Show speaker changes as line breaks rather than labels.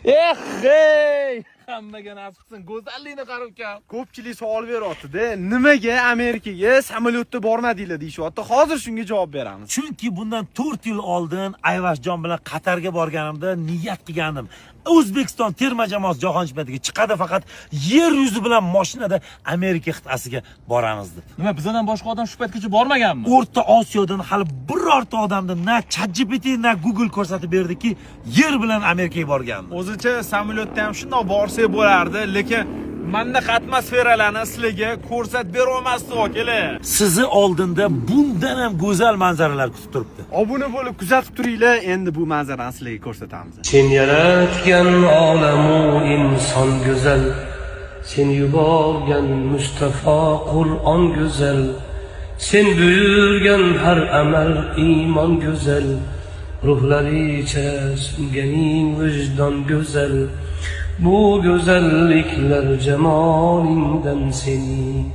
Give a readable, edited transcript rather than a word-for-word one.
Hey! Hammaga nasib qilsin, go'zallikni qarab kam.
Ko'pchilik savol beryapti-da, nimaga Amerikaga samolyotda bormadinglar deyishyapti. Hozir shunga javob beramiz.
Chunki bundan 4 yil oldin Ayvashjon bilan Qatarga borganimda niyat qilgandim. O'zbekiston terma jamoasi jahon chempionatiga chiqadi, faqat yer yuzi bilan mashinada Amerika qit'asiga boramiz deb.
Nima, bizdan boshqa odam shu paytgacha bormaganmi?
O'rta Osiyodan hali birorta odamni na ChatGPT na Google ko'rsatib berdiki, yer bilan Amerikaga borgandim.
O'zicha samolyotda ham shunday borsak bo'lardi, lekin manda atmosferalarni sizlarga ko'rsatib bera olmasdim akalar.
Sizni oldinda bundan ham go'zal manzaralar kutib turibdi.
Obuna bo'lib kuzatib turinglar, endi bu manzarani sizlarga ko'rsatamiz.
Sen yaratgan olamu inson go'zal, sen yuborgan Mustafa Qur'on go'zal, sen buyurgan har amal iymon go'zal, ruhlaricha sunganing vijdon go'zal. Bu go'zalliklar jamolingdan sening